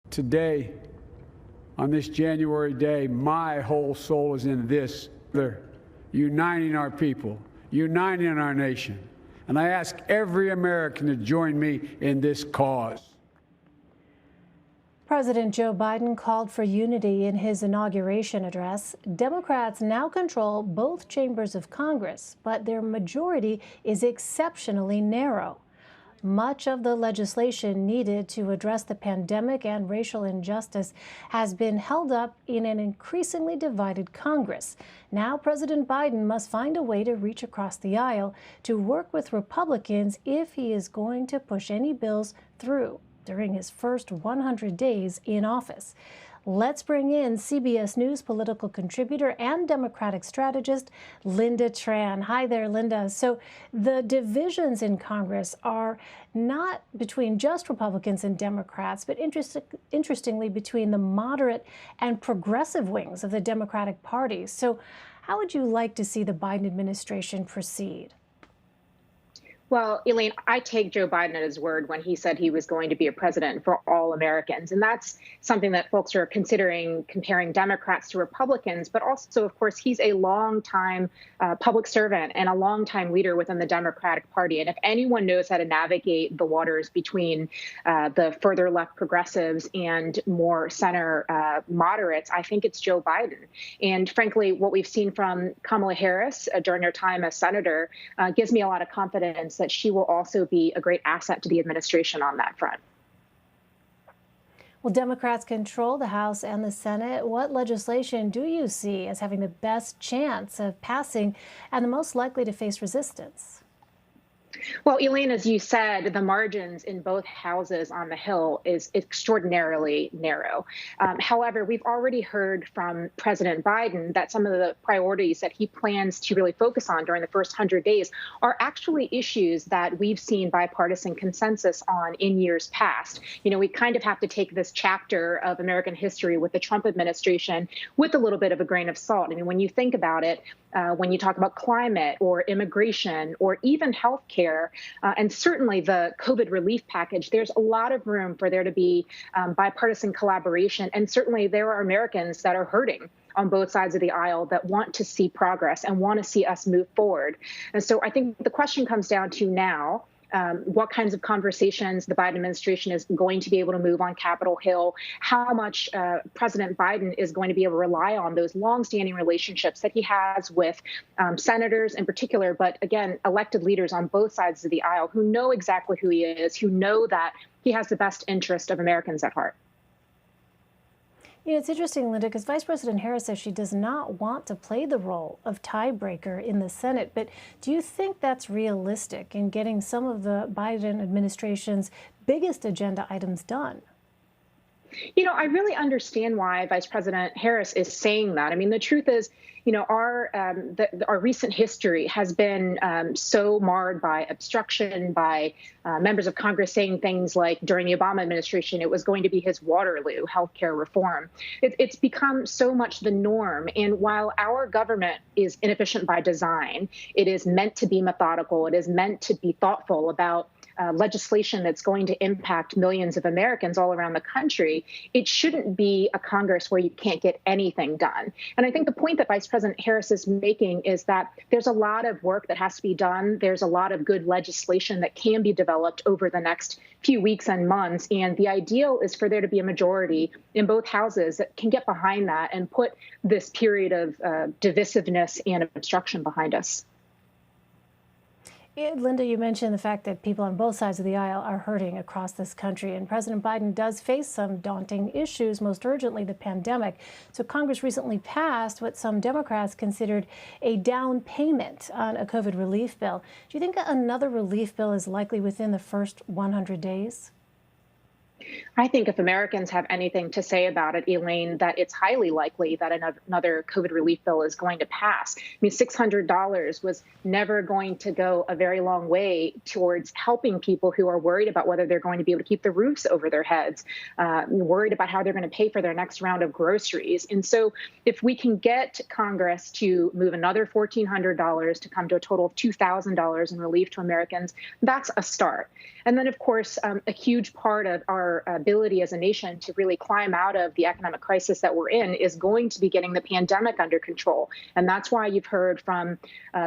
Today, on this January day, my whole soul is in this, uniting our people, uniting our nation. And I ask every American to join me in this cause. President Joe Biden called for unity in his inauguration address. Democrats now control both chambers of Congress, but their majority is exceptionally narrow. Much of the legislation needed to address the pandemic and racial injustice has been held up in an increasingly divided Congress. Now President Biden must find a way to reach across the aisle to work with Republicans if he is going to push any bills through during his first 100 days in office. Let's bring in CBS News political contributor and Democratic strategist, Lynda Tran. Hi there, Lynda. So the divisions in Congress are not between just Republicans and Democrats, but interestingly between the moderate and progressive wings of the Democratic Party. So how would you like to see the Biden administration proceed? Well, Elaine, I take Joe Biden at his word when he said he was going to be a president for all Americans. And that's something that folks are considering, comparing Democrats to Republicans. But also, of course, he's a longtime public servant and a longtime leader within the Democratic Party. And if anyone knows how to navigate the waters between the further left progressives and more center moderates, I think it's Joe Biden. And frankly, what we've seen from Kamala Harris during her time as senator gives me a lot of confidence that she will also be a great asset to the administration on that front. Well, Democrats control the House and the Senate. What legislation do you see as having the best chance of passing and the most likely to face resistance? Well, Elaine, as you said, the margins in both houses on the Hill is extraordinarily narrow. However, we've already heard from President Biden that some of the priorities that he plans to really focus on during the first 100 days are actually issues that we've seen bipartisan consensus on in years past. You know, we kind of have to take this chapter of American history with the Trump administration with a little bit of a grain of salt. I mean, when you think about it, when you talk about climate or immigration or even health care, and certainly the COVID relief package, there's a lot of room for there to be bipartisan collaboration. And certainly there are Americans that are hurting on both sides of the aisle that want to see progress and want to see us move forward. And so I think the question comes down to now, what kinds of conversations the Biden administration is going to be able to move on Capitol Hill, how much President Biden is going to be able to rely on those longstanding relationships that he has with senators in particular, but again, elected leaders on both sides of the aisle who know exactly who he is, who know that he has the best interest of Americans at heart. You know, it's interesting, Lynda, because Vice President Harris says she does not want to play the role of tiebreaker in the Senate. But do you think that's realistic in getting some of the Biden administration's biggest agenda items done? You know, I really understand why Vice President Harris is saying that. I mean, the truth is, you know, our recent history has been so marred by obstruction, by members of Congress saying things like during the Obama administration, it was going to be his Waterloo, healthcare reform. It's become so much the norm. And while our government is inefficient by design, it is meant to be methodical. It is meant to be thoughtful about legislation that's going to impact millions of Americans all around the country. It shouldn't be a Congress where you can't get anything done. And I think the point that Vice President Harris is making is that there's a lot of work that has to be done. There's a lot of good legislation that can be developed over the next few weeks and months. And the ideal is for there to be a majority in both houses that can get behind that and put this period of divisiveness and obstruction behind us. Lynda, you mentioned the fact that people on both sides of the aisle are hurting across this country, and President Biden does face some daunting issues, most urgently the pandemic. So Congress recently passed what some Democrats considered a down payment on a COVID relief bill. Do you think another relief bill is likely within the first 100 days? I think if Americans have anything to say about it, Elaine, that it's highly likely that another COVID relief bill is going to pass. I mean, $600 was never going to go a very long way towards helping people who are worried about whether they're going to be able to keep the roofs over their heads, worried about how they're going to pay for their next round of groceries. And so if we can get Congress to move another $1,400 to come to a total of $2,000 in relief to Americans, that's a start. And then, of course, a huge part of our our ability as a nation to really climb out of the economic crisis that we're in is going to be getting the pandemic under control. And that's why you've heard from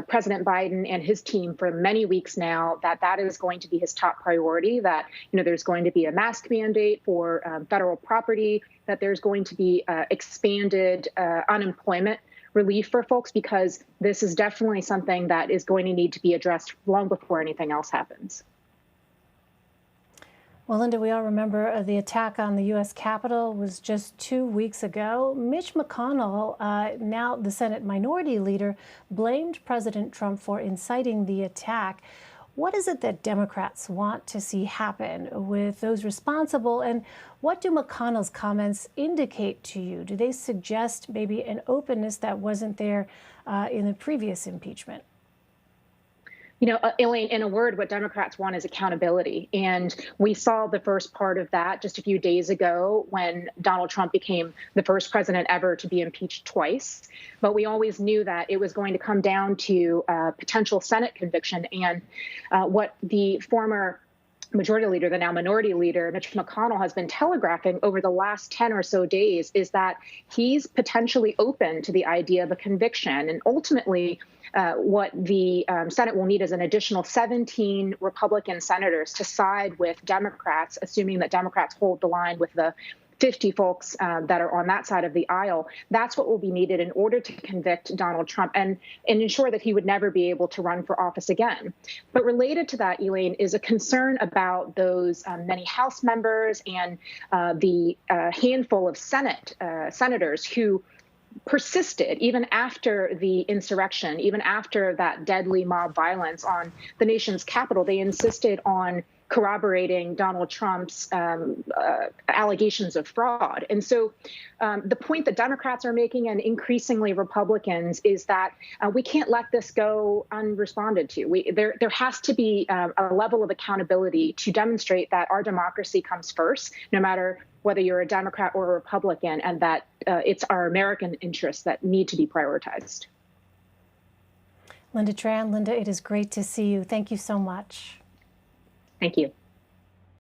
President Biden and his team for many weeks now that that is going to be his top priority, that there's going to be a mask mandate for federal property, that there's going to be expanded unemployment relief for folks, because this is definitely something that is going to need to be addressed long before anything else happens. Well, Lynda, we all remember the attack on the U.S. Capitol was just 2 weeks ago. Mitch McConnell, now the Senate Minority Leader, blamed President Trump for inciting the attack. What is it that Democrats want to see happen with those responsible, and what do McConnell's comments indicate to you? Do they suggest maybe an openness that wasn't there in the previous impeachment? Elaine, in a word, what Democrats want is accountability. And we saw the first part of that just a few days ago when Donald Trump became the first president ever to be impeached twice. But we always knew that it was going to come down to potential Senate conviction. And what the former Majority Leader, the now Minority Leader, Mitch McConnell, has been telegraphing over the last 10 or so days is that he's potentially open to the idea of a conviction. And ultimately, what the Senate will need is an additional 17 Republican senators to side with Democrats, assuming that Democrats hold the line with the 50 folks that are on that side of the aisle. That's what will be needed in order to convict Donald Trump and ensure that he would never be able to run for office again. But related to that, Elaine, is a concern about those many House members and the handful of senators who persisted even after the insurrection, even after that deadly mob violence on the nation's capital. They insisted on corroborating Donald Trump's allegations of fraud. And so the point that Democrats are making, and increasingly Republicans, is that we can't let this go unresponded to. There has to be a level of accountability to demonstrate that our democracy comes first, no matter whether you're a Democrat or a Republican, and that it's our American interests that need to be prioritized. Lynda Tran, Lynda, it is great to see you. Thank you so much. Thank you.